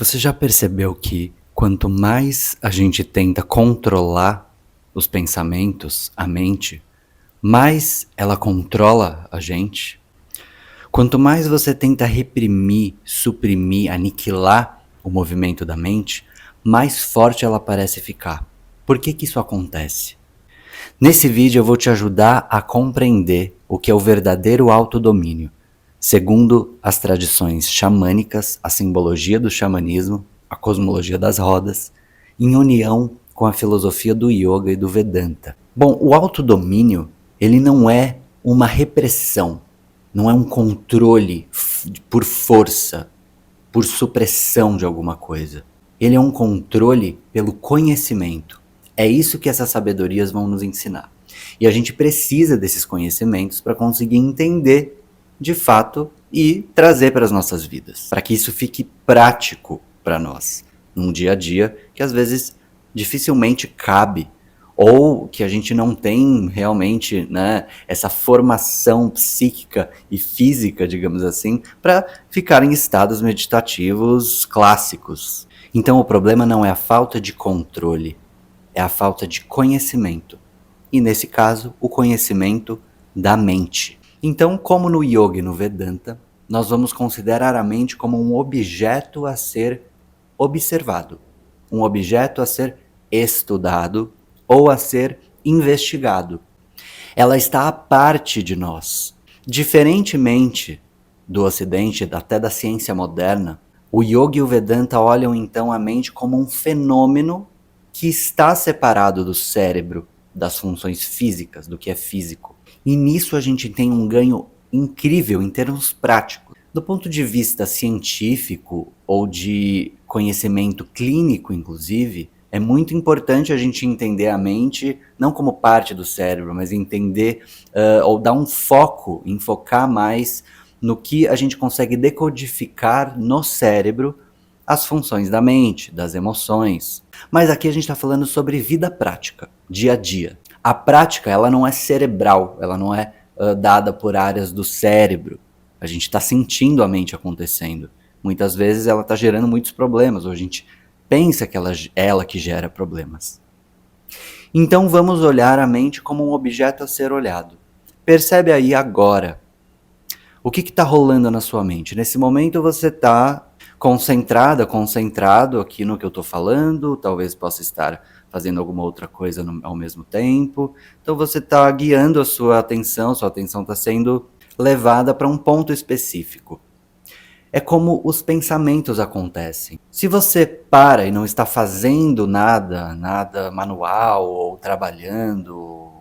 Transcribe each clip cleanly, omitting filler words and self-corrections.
Você já percebeu que quanto mais a gente tenta controlar os pensamentos, a mente, mais ela controla a gente? Quanto mais você tenta reprimir, suprimir, aniquilar o movimento da mente, mais forte ela parece ficar. Por que que isso acontece? Nesse vídeo eu vou te ajudar a compreender o que é o verdadeiro autodomínio, segundo as tradições xamânicas, a simbologia do xamanismo, a cosmologia das rodas, em união com a filosofia do yoga e do Vedanta. Bom, o autodomínio, ele não é uma repressão, não é um controle por força, por supressão de alguma coisa. Ele é um controle pelo conhecimento. É isso que essas sabedorias vão nos ensinar. E a gente precisa desses conhecimentos para conseguir entender de fato e trazer para as nossas vidas, para que isso fique prático para nós, num dia a dia que às vezes dificilmente cabe, ou que a gente não tem realmente, né, essa formação psíquica e física, digamos assim, para ficar em estados meditativos clássicos. Então o problema não é a falta de controle, é a falta de conhecimento. E nesse caso, o conhecimento da mente. Então, como no yoga e no Vedanta, nós vamos considerar a mente como um objeto a ser observado, um objeto a ser estudado ou a ser investigado. Ela está à parte de nós. Diferentemente do Ocidente, até da ciência moderna, o Yoga e o Vedanta olham então a mente como um fenômeno que está separado do cérebro, das funções físicas, do que é físico. E nisso a gente tem um ganho incrível em termos práticos. Do ponto de vista científico ou de conhecimento clínico, inclusive, é muito importante a gente entender a mente não como parte do cérebro, mas entender ou dar um foco, enfocar mais no que a gente consegue decodificar no cérebro as funções da mente, das emoções. Mas aqui a gente está falando sobre vida prática, dia a dia. A prática, ela não é cerebral, ela não é dada por áreas do cérebro. A gente está sentindo a mente acontecendo. Muitas vezes ela está gerando muitos problemas, ou a gente pensa que ela que gera problemas. Então vamos olhar a mente como um objeto a ser olhado. Percebe aí agora o que está rolando na sua mente. Nesse momento você está concentrada, concentrado aqui no que eu estou falando, talvez possa estar fazendo alguma outra coisa ao mesmo tempo. Então você está guiando a sua atenção está sendo levada para um ponto específico. É como os pensamentos acontecem. Se você para e não está fazendo nada manual ou trabalhando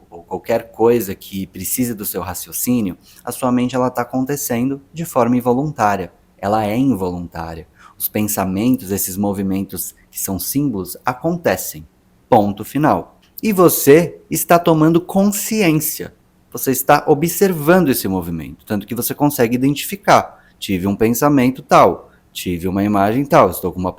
ou qualquer coisa que precise do seu raciocínio, a sua mente ela está acontecendo de forma involuntária. Ela é involuntária. Os pensamentos, esses movimentos que são símbolos, acontecem. Ponto final. E você está tomando consciência. Você está observando esse movimento, tanto que você consegue identificar. Tive um pensamento tal, tive uma imagem tal, estou com uma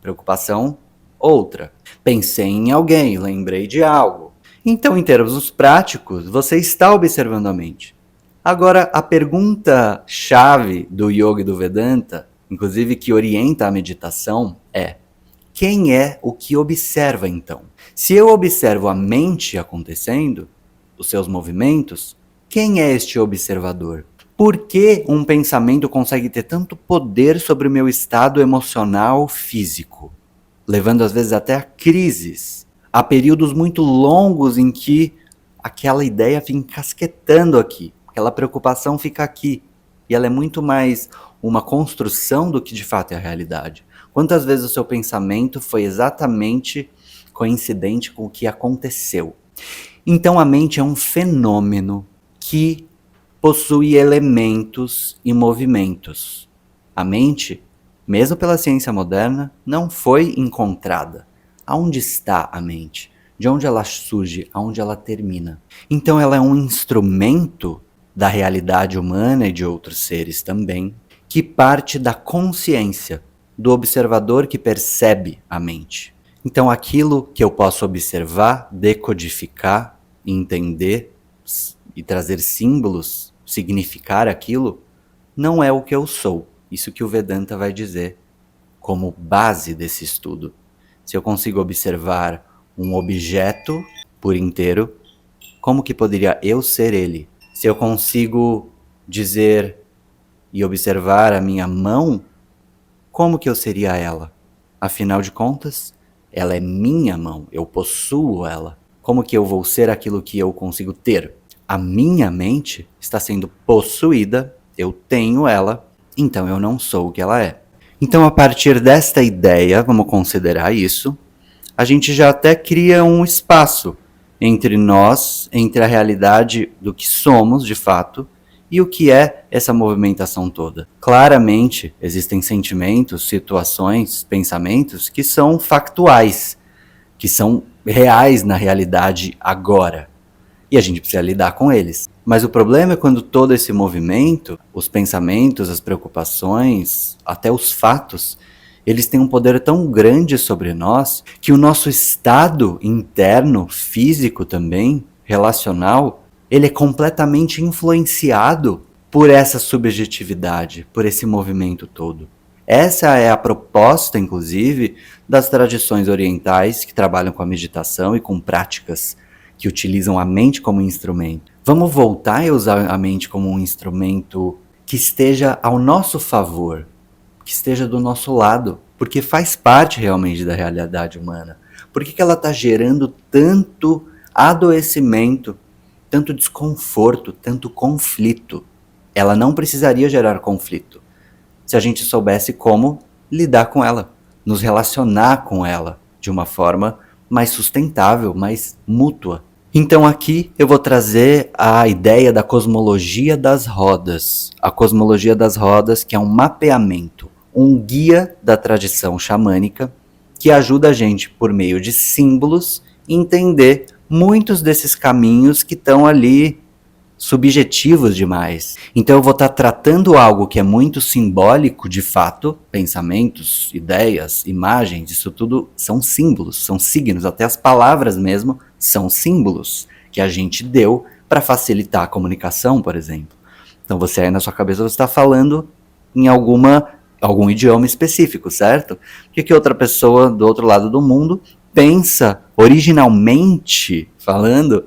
preocupação outra. Pensei em alguém, lembrei de algo. Então, em termos práticos, você está observando a mente. Agora, a pergunta-chave do Yoga e do Vedanta, inclusive que orienta a meditação, é: quem é o que observa então? Se eu observo a mente acontecendo, os seus movimentos, quem é este observador? Por que um pensamento consegue ter tanto poder sobre o meu estado emocional físico? Levando às vezes até a crises. Há períodos muito longos em que aquela ideia fica encasquetando aqui, aquela preocupação fica aqui. E ela é muito mais uma construção do que de fato é a realidade. Quantas vezes o seu pensamento foi exatamente coincidente com o que aconteceu? Então a mente é um fenômeno que possui elementos e movimentos. A mente, mesmo pela ciência moderna, não foi encontrada. Aonde está a mente? De onde ela surge? Aonde ela termina? Então ela é um instrumento da realidade humana e de outros seres também, que parte da consciência, do observador que percebe a mente. Então aquilo que eu posso observar, decodificar, entender e trazer símbolos, significar aquilo, não é o que eu sou. Isso que o Vedanta vai dizer como base desse estudo. Se eu consigo observar um objeto por inteiro, como que poderia eu ser ele? Se eu consigo dizer e observar a minha mão, como que eu seria ela? Afinal de contas, ela é minha mão, eu possuo ela. Como que eu vou ser aquilo que eu consigo ter? A minha mente está sendo possuída, eu tenho ela, então eu não sou o que ela é. Então, a partir desta ideia, vamos considerar isso, a gente já até cria um espaço entre nós, entre a realidade do que somos de fato e o que é essa movimentação toda. Claramente, existem sentimentos, situações, pensamentos que são factuais, que são reais na realidade agora. E a gente precisa lidar com eles. Mas o problema é quando todo esse movimento, os pensamentos, as preocupações, até os fatos, eles têm um poder tão grande sobre nós que o nosso estado interno, físico também, relacional, ele é completamente influenciado por essa subjetividade, por esse movimento todo. Essa é a proposta, inclusive, das tradições orientais que trabalham com a meditação e com práticas que utilizam a mente como instrumento. Vamos voltar a usar a mente como um instrumento que esteja ao nosso favor, que esteja do nosso lado, porque faz parte realmente da realidade humana. Por que ela está gerando tanto adoecimento, tanto desconforto, tanto conflito? Ela não precisaria gerar conflito se a gente soubesse como lidar com ela, nos relacionar com ela de uma forma mais sustentável, mais mútua. Então aqui eu vou trazer a ideia da cosmologia das rodas. A cosmologia das rodas, que é um mapeamento, um guia da tradição xamânica que ajuda a gente, por meio de símbolos, entender muitos desses caminhos que estão ali subjetivos demais. Então eu vou estar tratando algo que é muito simbólico de fato, pensamentos, ideias, imagens, isso tudo são símbolos, são signos, até as palavras mesmo são símbolos que a gente deu para facilitar a comunicação, por exemplo. Então você aí na sua cabeça você está falando em algum idioma específico, certo? O que outra pessoa do outro lado do mundo pensa originalmente falando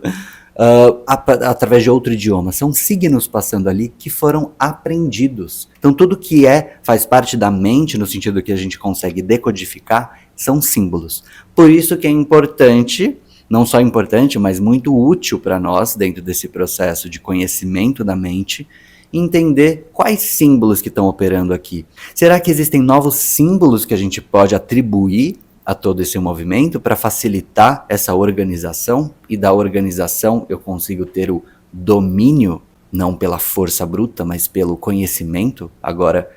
através de outro idioma. São signos passando ali que foram aprendidos. Então tudo que faz parte da mente, no sentido que a gente consegue decodificar, são símbolos. Por isso que é importante, não só importante, mas muito útil para nós, dentro desse processo de conhecimento da mente, entender quais símbolos que estão operando aqui. Será que existem novos símbolos que a gente pode atribuir a todo esse movimento para facilitar essa organização, e da organização eu consigo ter o domínio, não pela força bruta, mas pelo conhecimento? Agora,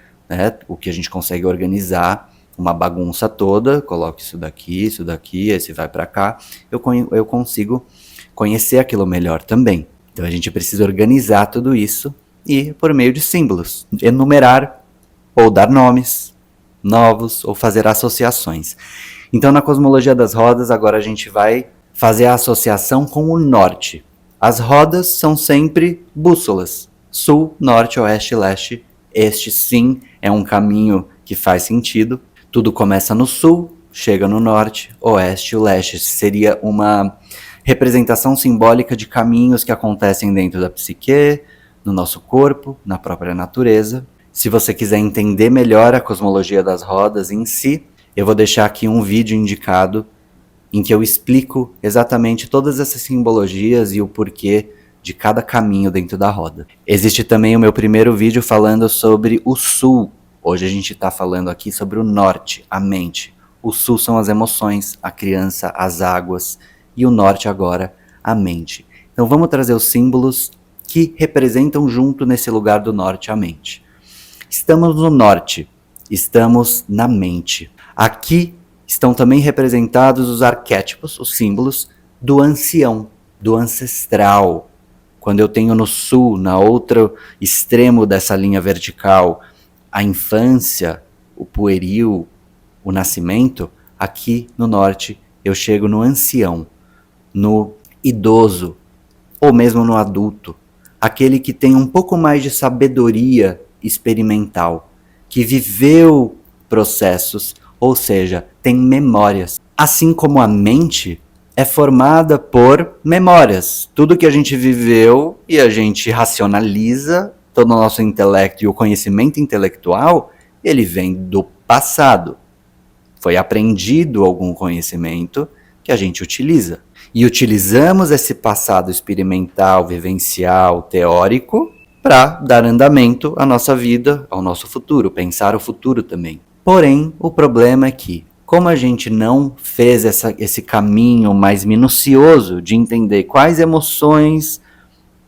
o que a gente consegue organizar, uma bagunça toda, coloco isso daqui, esse vai para cá, eu consigo conhecer aquilo melhor também. Então a gente precisa organizar tudo isso e por meio de símbolos, enumerar ou dar nomes novos ou fazer associações. Então, na cosmologia das rodas, agora a gente vai fazer a associação com o norte. As rodas são sempre bússolas. Sul, norte, oeste, leste. Este, sim, é um caminho que faz sentido. Tudo começa no sul, chega no norte, oeste e leste. Seria uma representação simbólica de caminhos que acontecem dentro da psique, no nosso corpo, na própria natureza. Se você quiser entender melhor a cosmologia das rodas em si, eu vou deixar aqui um vídeo indicado em que eu explico exatamente todas essas simbologias e o porquê de cada caminho dentro da roda. Existe também o meu primeiro vídeo falando sobre o sul. Hoje a gente está falando aqui sobre o norte, a mente. O sul são as emoções, a criança, as águas, e o norte agora, a mente. Então vamos trazer os símbolos que representam junto nesse lugar do norte a mente. Estamos no norte, estamos na mente. Aqui estão também representados os arquétipos, os símbolos do ancião, do ancestral. Quando eu tenho no sul, na outro extremo dessa linha vertical, a infância, o pueril, o nascimento, aqui no norte eu chego no ancião, no idoso, ou mesmo no adulto, aquele que tem um pouco mais de sabedoria experimental, que viveu processos, ou seja, tem memórias. Assim como a mente é formada por memórias. Tudo que a gente viveu e a gente racionaliza, todo o nosso intelecto e o conhecimento intelectual, ele vem do passado. Foi aprendido algum conhecimento que a gente utiliza. E utilizamos esse passado experimental, vivencial, teórico, para dar andamento à nossa vida, ao nosso futuro, pensar o futuro também. Porém, o problema é que, como a gente não fez esse caminho mais minucioso de entender quais emoções,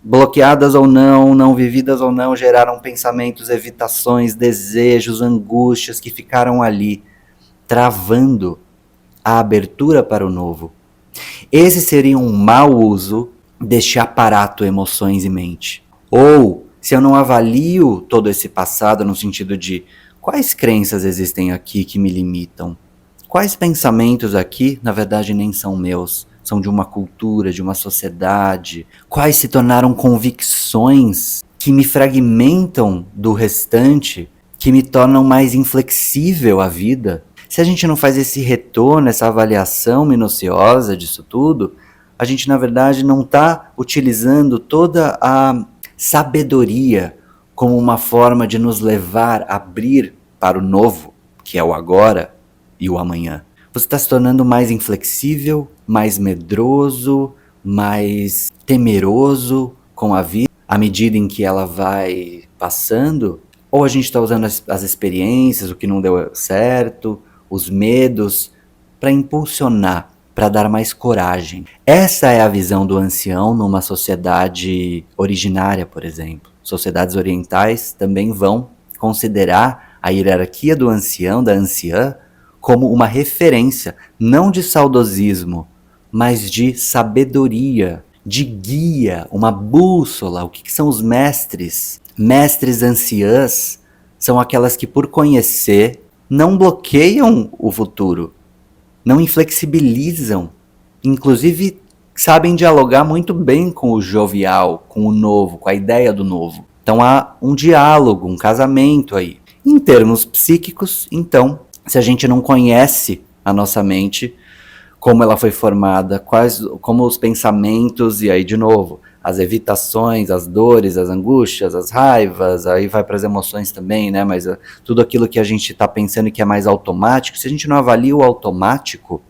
bloqueadas ou não vividas ou não, geraram pensamentos, evitações, desejos, angústias que ficaram ali, travando a abertura para o novo. Esse seria um mau uso deste aparato emoções e mente. Ou, se eu não avalio todo esse passado no sentido de quais crenças existem aqui que me limitam, quais pensamentos aqui, na verdade, nem são meus, são de uma cultura, de uma sociedade, quais se tornaram convicções que me fragmentam do restante, que me tornam mais inflexível à vida. Se a gente não faz esse retorno, essa avaliação minuciosa disso tudo, a gente, na verdade, não está utilizando toda a sabedoria como uma forma de nos levar a abrir para o novo, que é o agora e o amanhã. Você está se tornando mais inflexível, mais medroso, mais temeroso com a vida, à medida em que ela vai passando? Ou a gente está usando as experiências, o que não deu certo, os medos, para impulsionar, para dar mais coragem. Essa é a visão do ancião numa sociedade originária, por exemplo. Sociedades orientais também vão considerar a hierarquia do ancião, da anciã, como uma referência, não de saudosismo, mas de sabedoria, de guia, uma bússola. O que são os mestres? Mestres anciãs são aquelas que, por conhecer, não bloqueiam o futuro, não inflexibilizam, inclusive sabem dialogar muito bem com o jovial, com o novo, com a ideia do novo. Então há um diálogo, um casamento aí. Em termos psíquicos, então, se a gente não conhece a nossa mente, como ela foi formada, como os pensamentos, e aí de novo, as evitações, as dores, as angústias, as raivas, aí vai para as emoções também, né? Mas tudo aquilo que a gente está pensando que é mais automático, se a gente não avalia o automático,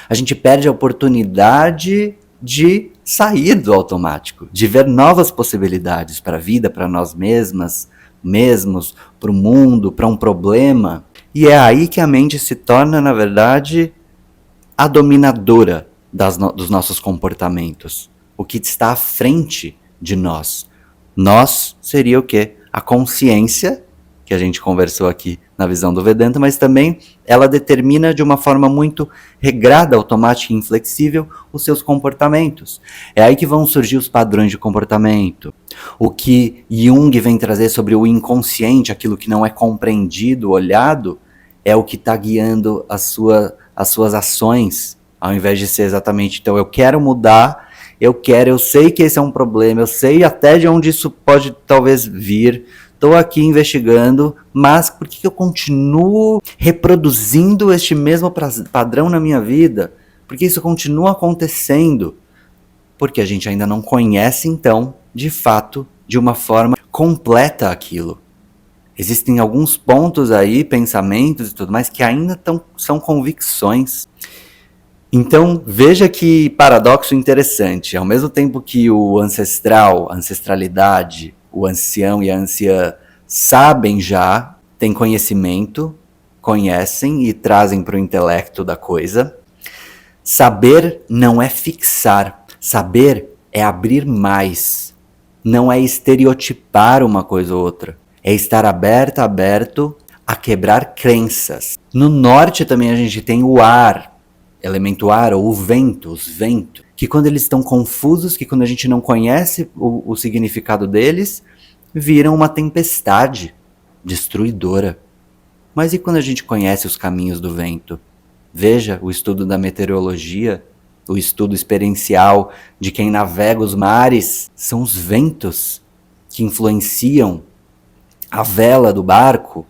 a gente perde a oportunidade de sair do automático, de ver novas possibilidades para a vida, para nós mesmos, para o mundo, para um problema. E é aí que a mente se torna, na verdade, a dominadora dos nossos comportamentos. O que está à frente de nós. Nós seria o quê? A consciência, que a gente conversou aqui na visão do Vedanta, mas também ela determina de uma forma muito regrada, automática e inflexível os seus comportamentos. É aí que vão surgir os padrões de comportamento. O que Jung vem trazer sobre o inconsciente, aquilo que não é compreendido, olhado, é o que está guiando as suas ações, ao invés de ser exatamente, então eu quero mudar, eu sei que esse é um problema, eu sei até de onde isso pode talvez vir, estou aqui investigando, mas por que eu continuo reproduzindo este mesmo padrão na minha vida? Porque isso continua acontecendo? Porque a gente ainda não conhece, então, de fato, de uma forma completa aquilo. Existem alguns pontos aí, pensamentos e tudo mais, que ainda são convicções. Então, veja que paradoxo interessante. Ao mesmo tempo que o ancestral, a ancestralidade, o ancião e a anciã sabem já, têm conhecimento, conhecem e trazem para o intelecto da coisa, saber não é fixar. Saber é abrir mais. Não é estereotipar uma coisa ou outra. É estar aberto a quebrar crenças. No norte também a gente tem o ar, elemento ar, ou o vento, os ventos, que quando eles estão confusos, que quando a gente não conhece o significado deles, viram uma tempestade destruidora. Mas e quando a gente conhece os caminhos do vento? Veja o estudo da meteorologia, o estudo experiencial de quem navega os mares, são os ventos que influenciam a vela do barco,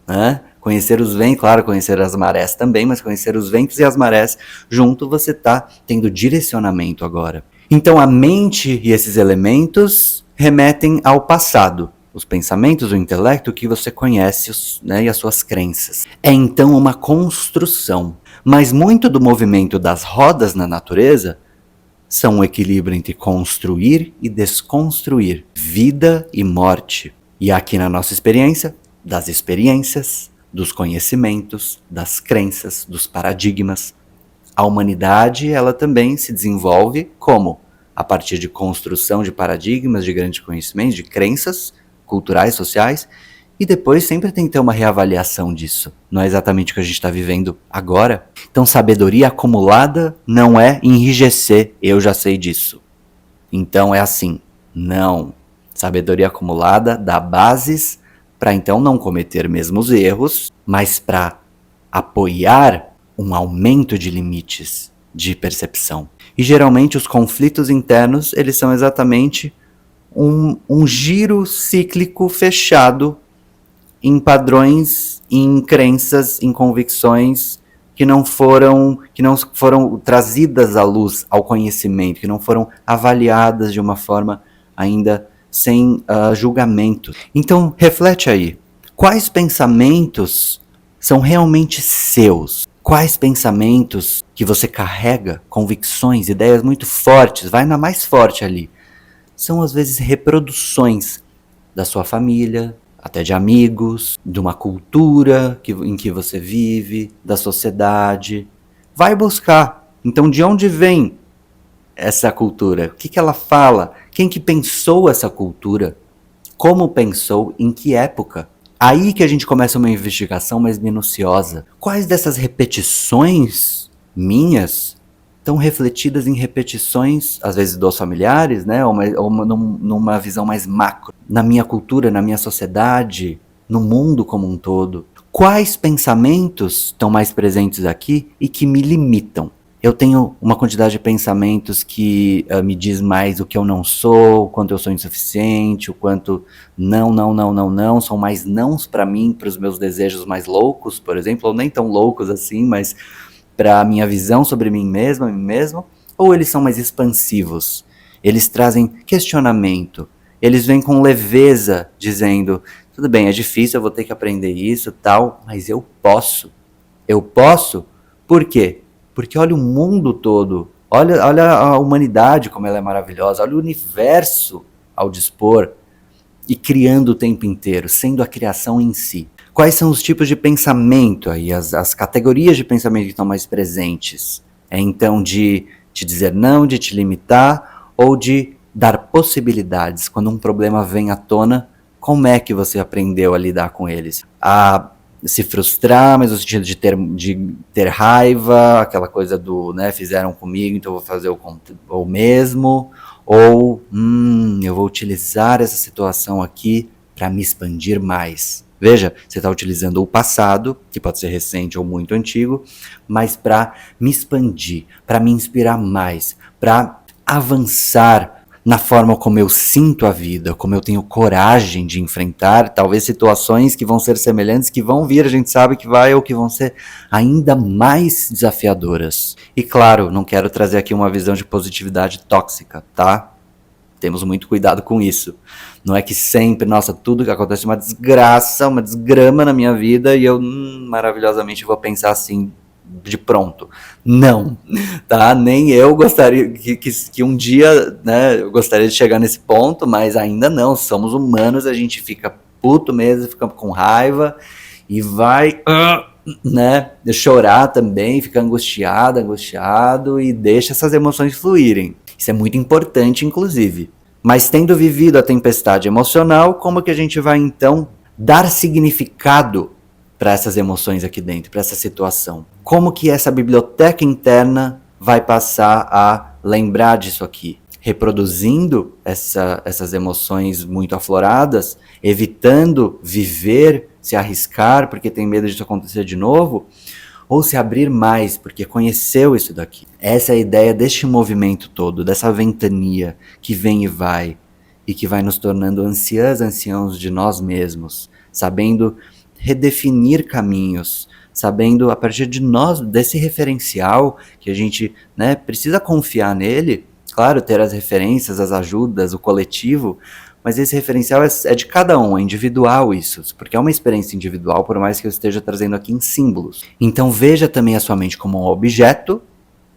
né? Conhecer os ventos, claro, conhecer as marés também, mas conhecer os ventos e as marés junto, você está tendo direcionamento agora. Então a mente e esses elementos remetem ao passado. Os pensamentos, o intelecto que você conhece, né, e as suas crenças. É então uma construção. Mas muito do movimento das rodas na natureza são um equilíbrio entre construir e desconstruir, vida e morte. E aqui na nossa experiência, das experiências, dos conhecimentos, das crenças, dos paradigmas. A humanidade, ela também se desenvolve como? A partir de construção de paradigmas, de grandes conhecimentos, de crenças culturais, sociais, e depois sempre tem que ter uma reavaliação disso. Não é exatamente o que a gente está vivendo agora. Então, sabedoria acumulada não é enrijecer, eu já sei disso. Então é assim, não. Sabedoria acumulada dá bases para então não cometer mesmos erros, mas para apoiar um aumento de limites de percepção. E geralmente os conflitos internos, eles são exatamente um giro cíclico fechado em padrões, em crenças, em convicções que não foram trazidas à luz, ao conhecimento, que não foram avaliadas de uma forma ainda sem julgamento. Então, reflete aí. Quais pensamentos são realmente seus? Quais pensamentos que você carrega, convicções, ideias muito fortes, vai na mais forte ali, são às vezes reproduções da sua família, até de amigos, de uma cultura em que você vive, da sociedade. Vai buscar. Então, de onde vem essa cultura? O que ela fala? Quem que pensou essa cultura? Como pensou? Em que época? Aí que a gente começa uma investigação mais minuciosa. Quais dessas repetições minhas estão refletidas em repetições, às vezes dos familiares, né, ou numa visão mais macro, na minha cultura, na minha sociedade, no mundo como um todo? Quais pensamentos estão mais presentes aqui e que me limitam? Eu tenho uma quantidade de pensamentos que me diz mais o que eu não sou, o quanto eu sou insuficiente, o quanto não, são mais nãos para mim, para os meus desejos mais loucos, por exemplo, ou nem tão loucos assim, mas para a minha visão sobre mim mesmo, ou eles são mais expansivos? Eles trazem questionamento, eles vêm com leveza, dizendo, tudo bem, é difícil, eu vou ter que aprender isso, tal, mas eu posso. Eu posso? Por quê? Porque olha o mundo todo, olha a humanidade como ela é maravilhosa, olha o universo ao dispor e criando o tempo inteiro, sendo a criação em si. Quais são os tipos de pensamento aí, as categorias de pensamento que estão mais presentes? É então de te dizer não, de te limitar ou de dar possibilidades? Quando um problema vem à tona, como é que você aprendeu a lidar com eles? A se frustrar, mas no sentido de ter raiva, aquela coisa do, né, fizeram comigo, então eu vou fazer o mesmo, ou eu vou utilizar essa situação aqui para me expandir mais. Veja, você está utilizando o passado, que pode ser recente ou muito antigo, mas para me expandir, para me inspirar mais, para avançar na forma como eu sinto a vida, como eu tenho coragem de enfrentar, talvez situações que vão ser semelhantes, que vão vir, a gente sabe que vai, ou que vão ser ainda mais desafiadoras. E claro, não quero trazer aqui uma visão de positividade tóxica, tá? Temos muito cuidado com isso. Não é que sempre, nossa, tudo que acontece é uma desgraça, uma desgrama na minha vida e eu maravilhosamente vou pensar assim, de pronto. Não, tá? Nem eu gostaria que um dia, né, eu gostaria de chegar nesse ponto, mas ainda não. Somos humanos, a gente fica puto mesmo, fica com raiva e vai, né, chorar também, fica angustiado e deixa essas emoções fluírem. Isso é muito importante, inclusive. Mas tendo vivido a tempestade emocional, como que a gente vai então dar significado para essas emoções aqui dentro, para essa situação? Como que essa biblioteca interna vai passar a lembrar disso aqui? Reproduzindo essas emoções muito afloradas, evitando viver, se arriscar porque tem medo disso acontecer de novo, ou se abrir mais porque conheceu isso daqui. Essa é a ideia deste movimento todo, dessa ventania que vem e que vai nos tornando anciãos de nós mesmos, sabendo redefinir caminhos, sabendo a partir de nós, desse referencial, que a gente, né, precisa confiar nele, claro, ter as referências, as ajudas, o coletivo, mas esse referencial é de cada um, é individual isso, porque é uma experiência individual, por mais que eu esteja trazendo aqui em símbolos. Então veja também a sua mente como um objeto,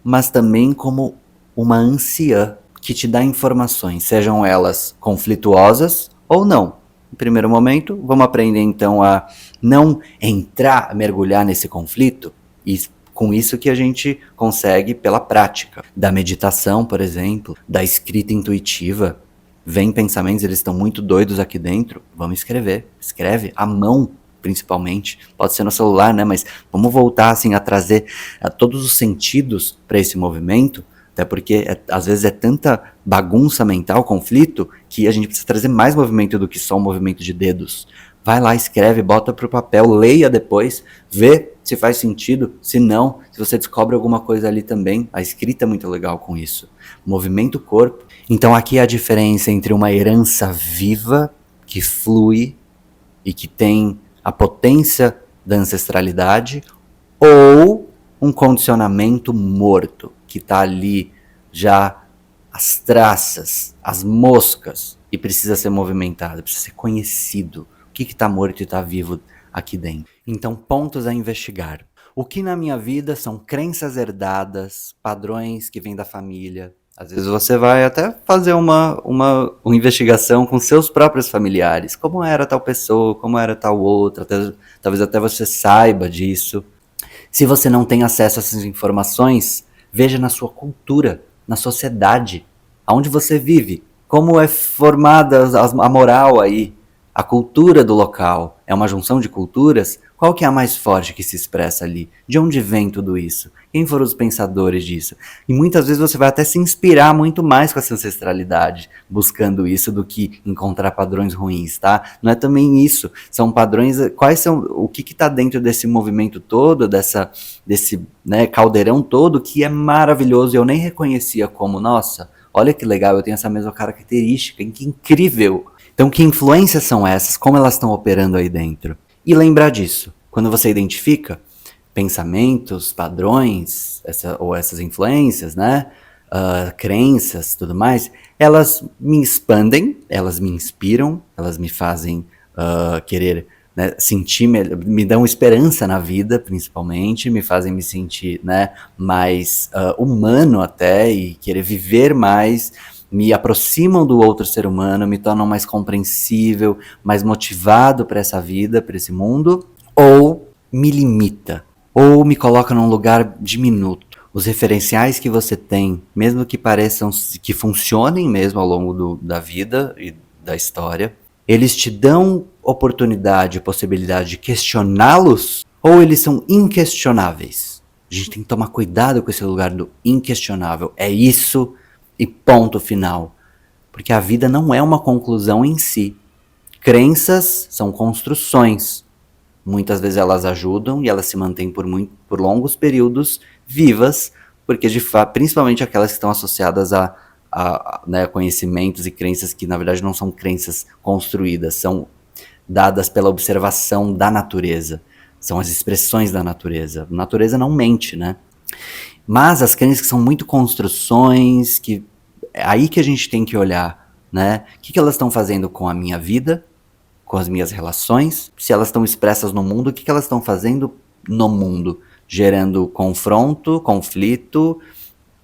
mas também como uma anciã que te dá informações, sejam elas conflituosas ou não. No primeiro momento, vamos aprender então a não entrar, mergulhar nesse conflito, e com isso que a gente consegue pela prática da meditação, por exemplo, da escrita intuitiva. Vem pensamentos, eles estão muito doidos aqui dentro, vamos escrever, escreve à mão, principalmente, pode ser no celular, né, mas vamos voltar assim a trazer todos os sentidos para esse movimento, até porque às vezes é tanta bagunça mental, conflito, que a gente precisa trazer mais movimento do que só um movimento de dedos. Vai lá, escreve, bota pro papel, leia depois, vê se faz sentido, se não, se você descobre alguma coisa ali também, a escrita é muito legal com isso. Movimenta o corpo. Então aqui é a diferença entre uma herança viva, que flui e que tem a potência da ancestralidade, ou um condicionamento morto, que está ali já as traças, as moscas, e precisa ser movimentado, precisa ser conhecido. O que está morto e está vivo aqui dentro? Então, pontos a investigar. O que na minha vida são crenças herdadas, padrões que vêm da família. Às vezes você vai até fazer uma investigação com seus próprios familiares. Como era tal pessoa, como era tal outra, talvez até você saiba disso. Se você não tem acesso a essas informações, veja na sua cultura, na sociedade, aonde você vive, como é formada a moral aí, a cultura do local. É uma junção de culturas? Qual que é a mais forte que se expressa ali? De onde vem tudo isso? Quem foram os pensadores disso? E muitas vezes você vai até se inspirar muito mais com essa ancestralidade, buscando isso, do que encontrar padrões ruins, tá? Não é também isso. São padrões, quais são, o que está dentro desse movimento todo, desse, né, caldeirão todo, que é maravilhoso, e eu nem reconhecia como, nossa, olha que legal, eu tenho essa mesma característica, que incrível. Então, que influências são essas? Como elas estão operando aí dentro? E lembrar disso, quando você identifica pensamentos, padrões, essas influências, né? Crenças, tudo mais, elas me expandem, elas me inspiram, elas me fazem querer, né, sentir, me dão esperança na vida, principalmente, me fazem me sentir, né, mais humano até, e querer viver mais, me aproximam do outro ser humano, me tornam mais compreensível, mais motivado para essa vida, para esse mundo, ou me limita, ou me coloca num lugar diminuto. Os referenciais que você tem, mesmo que pareçam que funcionem mesmo ao longo da vida e da história, eles te dão oportunidade, possibilidade de questioná-los, ou eles são inquestionáveis? A gente tem que tomar cuidado com esse lugar do inquestionável. É isso e ponto final. Porque a vida não é uma conclusão em si. Crenças são construções. Muitas vezes elas ajudam e elas se mantêm por longos períodos vivas, porque de fato, principalmente aquelas que estão associadas a né, conhecimentos e crenças que na verdade não são crenças construídas, são dadas pela observação da natureza, são as expressões da natureza. A natureza não mente, né? Mas as crenças que são muito construções, que é aí que a gente tem que olhar, né? O que elas estão fazendo com a minha vida, com as minhas relações, se elas estão expressas no mundo, o que elas estão fazendo no mundo, gerando confronto, conflito,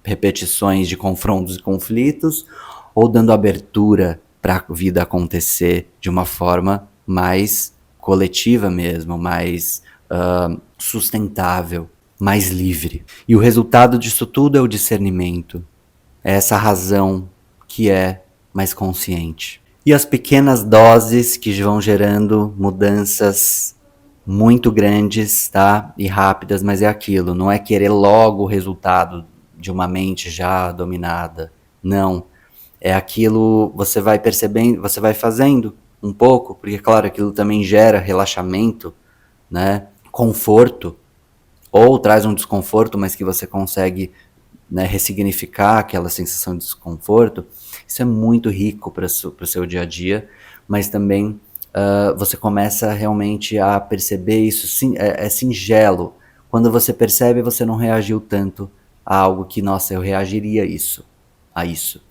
repetições de confrontos e conflitos, ou dando abertura para a vida acontecer de uma forma mais coletiva mesmo, mais sustentável, mais livre. E o resultado disso tudo é o discernimento, é essa razão que é mais consciente. E as pequenas doses que vão gerando mudanças muito grandes, tá? E rápidas, mas é aquilo, não é querer logo o resultado de uma mente já dominada. Não. É aquilo, você vai percebendo, você vai fazendo um pouco, porque claro, aquilo também gera relaxamento, né? Conforto, ou traz um desconforto, mas que você consegue, né, ressignificar aquela sensação de desconforto. Isso é muito rico para o seu dia a dia, mas também você começa realmente a perceber isso, é singelo. Quando você percebe, você não reagiu tanto a algo que, nossa, eu reagiria a isso.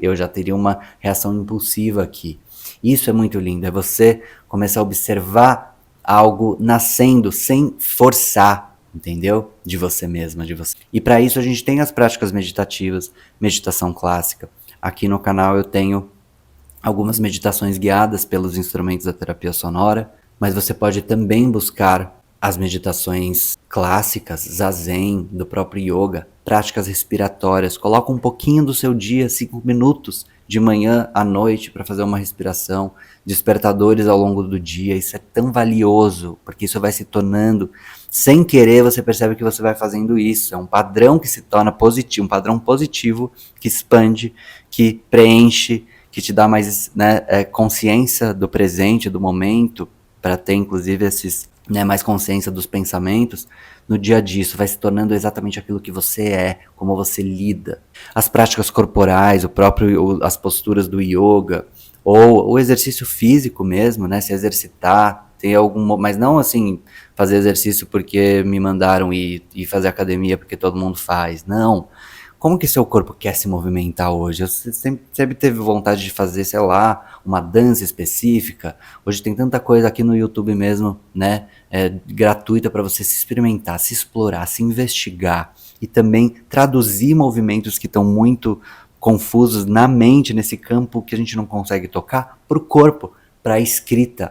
Eu já teria uma reação impulsiva aqui. Isso é muito lindo, é você começar a observar algo nascendo sem forçar, entendeu? De você mesma, de você. E para isso a gente tem as práticas meditativas, meditação clássica. Aqui no canal eu tenho algumas meditações guiadas pelos instrumentos da terapia sonora, mas você pode também buscar as meditações clássicas, zazen, do próprio yoga, práticas respiratórias. Coloca um pouquinho do seu dia, 5 minutos, de manhã à noite, para fazer uma respiração, despertadores ao longo do dia. Isso é tão valioso, porque isso vai se tornando, sem querer, você percebe que você vai fazendo isso. É um padrão que se torna positivo, um padrão positivo que expande, que preenche, que te dá mais, né, consciência do presente, do momento, para ter inclusive esses, né, mais consciência dos pensamentos no dia a dia. Isso vai se tornando exatamente aquilo que você é, como você lida. As práticas corporais, as posturas do yoga, ou o exercício físico mesmo, né, se exercitar, ter mas não assim, fazer exercício porque me mandaram ir fazer academia porque todo mundo faz, não. Como que seu corpo quer se movimentar hoje? Você sempre teve vontade de fazer, sei lá, uma dança específica? Hoje tem tanta coisa aqui no YouTube mesmo, né, gratuita para você se experimentar, se explorar, se investigar e também traduzir movimentos que estão muito confusos na mente, nesse campo que a gente não consegue tocar, para o corpo, para a escrita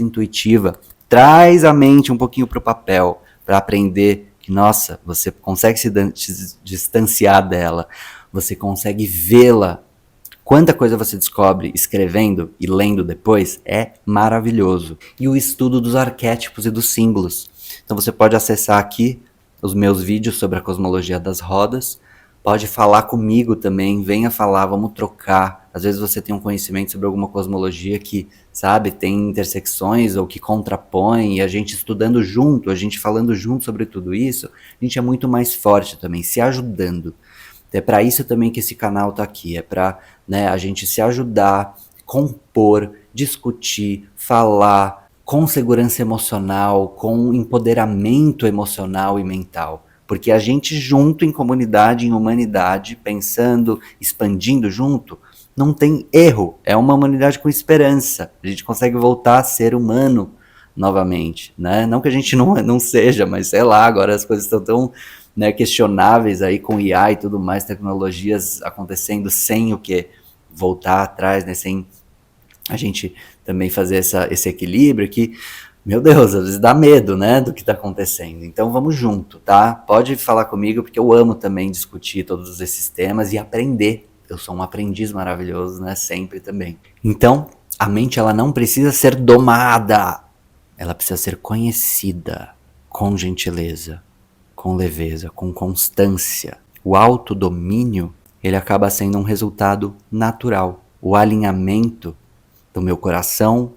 intuitiva. Traz a mente um pouquinho para o papel, para aprender que, nossa, você consegue se distanciar dela, você consegue vê-la. Quanta coisa você descobre escrevendo e lendo depois é maravilhoso. E o estudo dos arquétipos e dos símbolos. Então você pode acessar aqui os meus vídeos sobre a cosmologia das rodas, pode falar comigo também, venha falar, vamos trocar. Às vezes você tem um conhecimento sobre alguma cosmologia que, sabe, tem intersecções ou que contrapõe, e a gente estudando junto, a gente falando junto sobre tudo isso, a gente é muito mais forte também, se ajudando. É para isso também que esse canal tá aqui, é para, né, a gente se ajudar, compor, discutir, falar com segurança emocional, com empoderamento emocional e mental. Porque a gente junto em comunidade, em humanidade, pensando, expandindo junto, não tem erro. É uma humanidade com esperança. A gente consegue voltar a ser humano novamente, né? Não que a gente não seja, mas sei lá, agora as coisas estão tão, né, questionáveis aí com IA e tudo mais, tecnologias acontecendo sem o que voltar atrás, né? Sem a gente também fazer esse equilíbrio que, meu Deus, às vezes dá medo, né, do que está acontecendo. Então vamos junto, tá? Pode falar comigo, porque eu amo também discutir todos esses temas e aprender. Eu sou um aprendiz maravilhoso, né, sempre também. Então, a mente, ela não precisa ser domada. Ela precisa ser conhecida com gentileza, com leveza, com constância. O autodomínio, ele acaba sendo um resultado natural. O alinhamento do meu coração,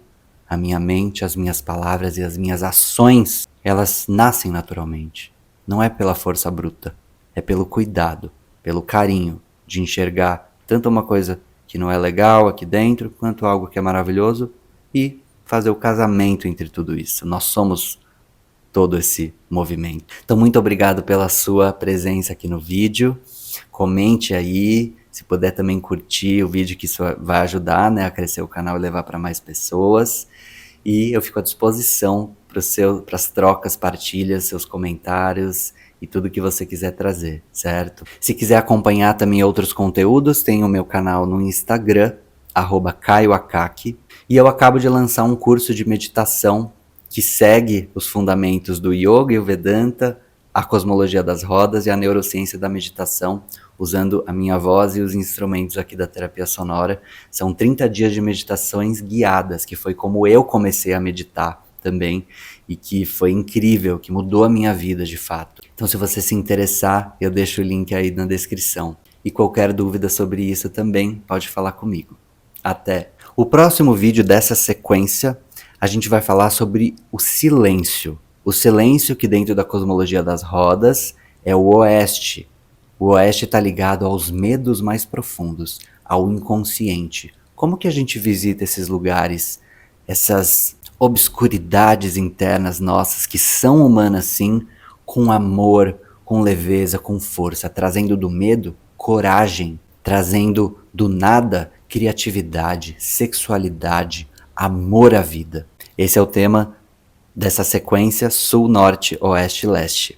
a minha mente, as minhas palavras e as minhas ações, elas nascem naturalmente. Não é pela força bruta, é pelo cuidado, pelo carinho de enxergar tanto uma coisa que não é legal aqui dentro, quanto algo que é maravilhoso e fazer o casamento entre tudo isso. Nós somos todo esse movimento. Então, muito obrigado pela sua presença aqui no vídeo. Comente aí, se puder também curtir o vídeo, que isso vai ajudar, né, a crescer o canal e levar para mais pessoas. E eu fico à disposição para as trocas, partilhas, seus comentários e tudo que você quiser trazer, certo? Se quiser acompanhar também outros conteúdos, tem o meu canal no Instagram, @caioakaki, e eu acabo de lançar um curso de meditação que segue os fundamentos do yoga e o Vedanta, a cosmologia das rodas e a neurociência da meditação, usando a minha voz e os instrumentos aqui da terapia sonora. São 30 dias de meditações guiadas, que foi como eu comecei a meditar também, e que foi incrível, que mudou a minha vida de fato. Então, se você se interessar, eu deixo o link aí na descrição. E qualquer dúvida sobre isso também, pode falar comigo. Até! O próximo vídeo dessa sequência, a gente vai falar sobre o silêncio. O silêncio, que dentro da cosmologia das rodas é o oeste. O oeste está ligado aos medos mais profundos, ao inconsciente. Como que a gente visita esses lugares essas obscuridades internas nossas, que são humanas sim, com amor, com leveza, com força, trazendo do medo coragem, trazendo do nada criatividade, sexualidade, amor à vida. Esse é o tema dessa sequência Sul, Norte, Oeste, Leste.